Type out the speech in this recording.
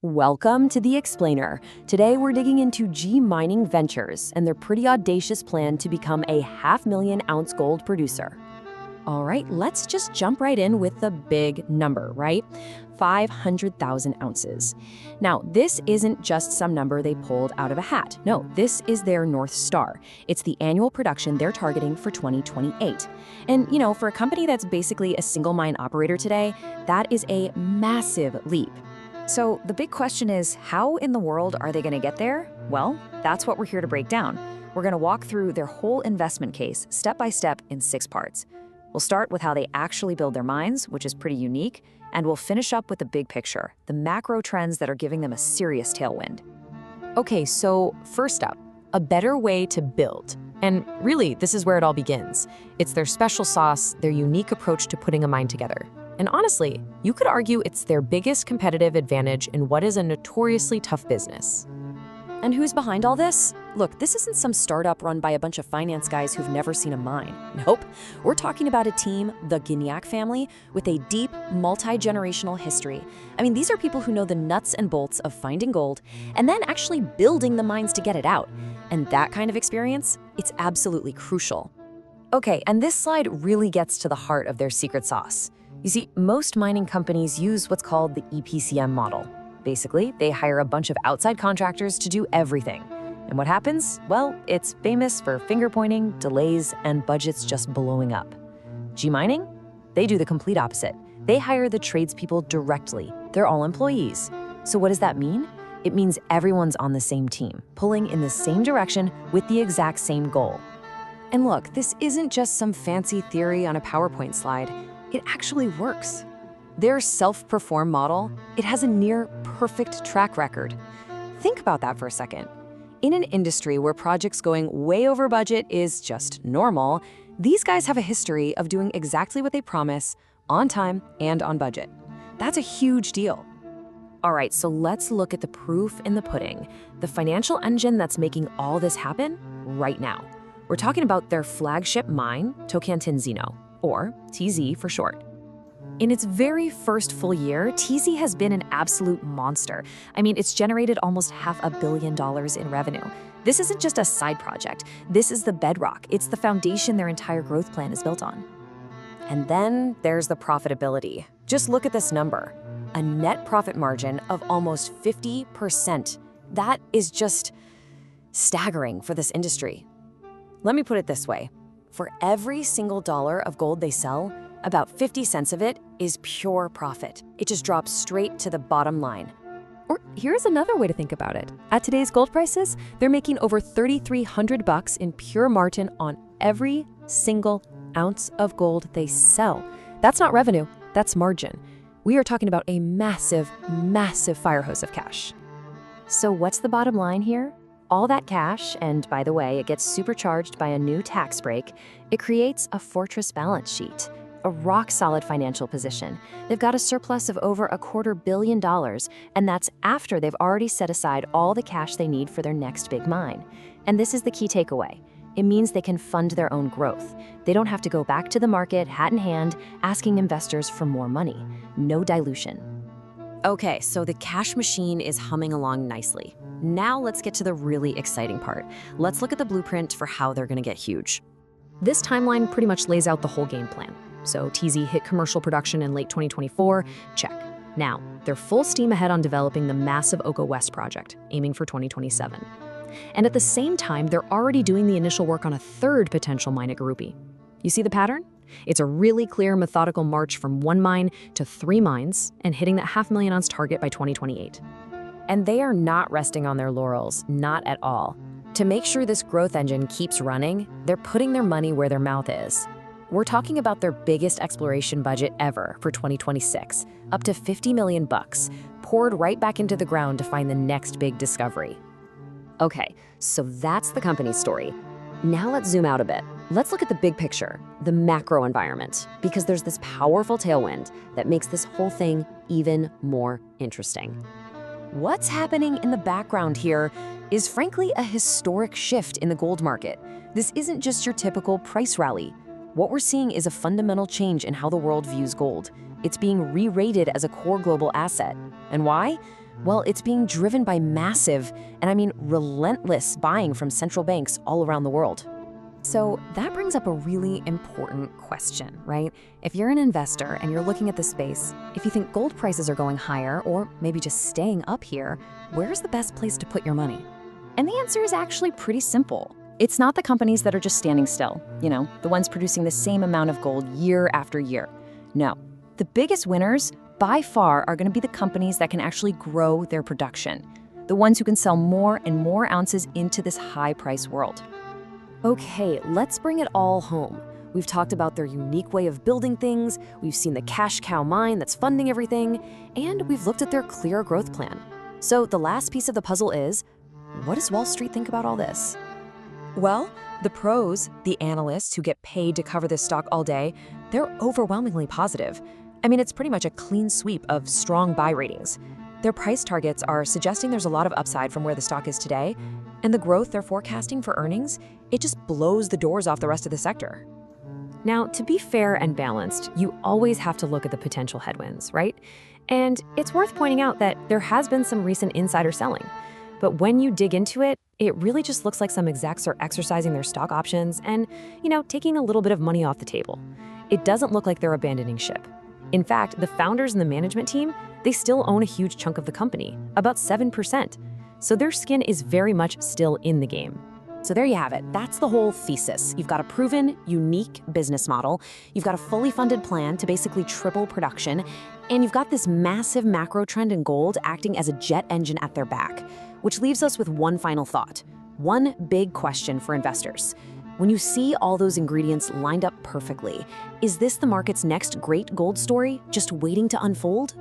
Welcome to The Explainer. Today we're digging into GMIN Ventures and their pretty audacious plan to become a 500,000-ounce gold producer. All right, let's just jump right in with the big number, right? 500,000 ounces. Now, this isn't just some number they pulled out of a hat. No, this is their North Star. It's the annual production they're targeting for 2028. And, for a company that's basically a single mine operator today, that is a massive leap. So the big question is, how in the world are they going to get there? Well, that's what we're here to break down. We're going to walk through their whole investment case step by step in 6 parts. We'll start with how they actually build their mines, which is pretty unique, and we'll finish up with the big picture, the macro trends that are giving them a serious tailwind. Okay, so first up, a better way to build. And really, this is where it all begins. It's their special sauce, their unique approach to putting a mine together. And honestly, you could argue it's their biggest competitive advantage in what is a notoriously tough business. And who's behind all this? Look, this isn't some startup run by a bunch of finance guys who've never seen a mine. Nope. We're talking about a team, the Guyana family, with a deep, multi-generational history. I mean, these are people who know the nuts and bolts of finding gold and then actually building the mines to get it out. And that kind of experience, it's absolutely crucial. Okay, and this slide really gets to the heart of their secret sauce. You see, most mining companies use what's called the EPCM model. Basically, they hire a bunch of outside contractors to do everything. And what happens? Well, it's famous for finger-pointing, delays, and budgets just blowing up. GMIN? They do the complete opposite. They hire the tradespeople directly. They're all employees. So what does that mean? It means everyone's on the same team, pulling in the same direction with the exact same goal. And look, this isn't just some fancy theory on a PowerPoint slide. It actually works. Their self-perform model, it has a near-perfect track record. Think about that for a second. In an industry where projects going way over budget is just normal, these guys have a history of doing exactly what they promise, on time and on budget. That's a huge deal. All right, so let's look at the proof in the pudding, the financial engine that's making all this happen right now. We're talking about their flagship mine, Tocantinzinho, or TZ for short. In its very first full year, TZ has been an absolute monster. I mean, it's generated almost $500 million in revenue. This isn't just a side project. This is the bedrock. It's the foundation their entire growth plan is built on. And then there's the profitability. Just look at this number. A net profit margin of almost 50%. That is just staggering for this industry. Let me put it this way. For every single dollar of gold they sell, about 50 cents of it is pure profit. It just drops straight to the bottom line. Or here's another way to think about it. At today's gold prices, they're making over $3,300 in pure margin on every single ounce of gold they sell. That's not revenue, that's margin. We are talking about a massive, massive fire hose of cash. So what's the bottom line here? All that cash, and by the way, it gets supercharged by a new tax break, it creates a fortress balance sheet, a rock-solid financial position. They've got a surplus of over $250 million, and that's after they've already set aside all the cash they need for their next big mine. And this is the key takeaway. It means they can fund their own growth. They don't have to go back to the market, hat in hand, asking investors for more money. No dilution. Okay, so the cash machine is humming along nicely. Now let's get to the really exciting part. Let's look at the blueprint for how they're gonna get huge. This timeline pretty much lays out the whole game plan. So TZ hit commercial production in late 2024, check. Now, they're full steam ahead on developing the massive Oko West project, aiming for 2027. And at the same time, they're already doing the initial work on a third potential mine at Gurupi. You see the pattern? It's a really clear, methodical march from 1 mine to 3 mines and hitting that 500,000 ounce target by 2028. And they are not resting on their laurels, not at all. To make sure this growth engine keeps running, they're putting their money where their mouth is. We're talking about their biggest exploration budget ever for 2026, up to $50 million, poured right back into the ground to find the next big discovery. Okay, so that's the company's story. Now let's zoom out a bit. Let's look at the big picture, the macro environment, because there's this powerful tailwind that makes this whole thing even more interesting. What's happening in the background here is frankly a historic shift in the gold market. This isn't just your typical price rally. What we're seeing is a fundamental change in how the world views gold. It's being re-rated as a core global asset. And why? Well, it's being driven by massive, and I mean relentless buying from central banks all around the world. So that brings up a really important question, right? If you're an investor and you're looking at the space, if you think gold prices are going higher or maybe just staying up here, where's the best place to put your money? And the answer is actually pretty simple. It's not the companies that are just standing still, the ones producing the same amount of gold year after year. No, the biggest winners by far are going to be the companies that can actually grow their production, the ones who can sell more and more ounces into this high-price world. Okay, let's bring it all home. We've talked about their unique way of building things, we've seen the cash cow mine that's funding everything, and we've looked at their clear growth plan. So the last piece of the puzzle is, what does Wall Street think about all this? Well, the pros, the analysts who get paid to cover this stock all day, they're overwhelmingly positive. I mean, it's pretty much a clean sweep of strong buy ratings. Their price targets are suggesting there's a lot of upside from where the stock is today, and the growth they're forecasting for earnings, it just blows the doors off the rest of the sector. Now, to be fair and balanced, you always have to look at the potential headwinds, right? And it's worth pointing out that there has been some recent insider selling. But when you dig into it, it really just looks like some execs are exercising their stock options and, taking a little bit of money off the table. It doesn't look like they're abandoning ship. In fact, the founders and the management team, they still own a huge chunk of the company, about 7%. So their skin is very much still in the game. So there you have it. That's the whole thesis. You've got a proven, unique business model. You've got a fully funded plan to basically triple production. And you've got this massive macro trend in gold acting as a jet engine at their back, which leaves us with one final thought. One big question for investors. When you see all those ingredients lined up perfectly, is this the market's next great gold story just waiting to unfold?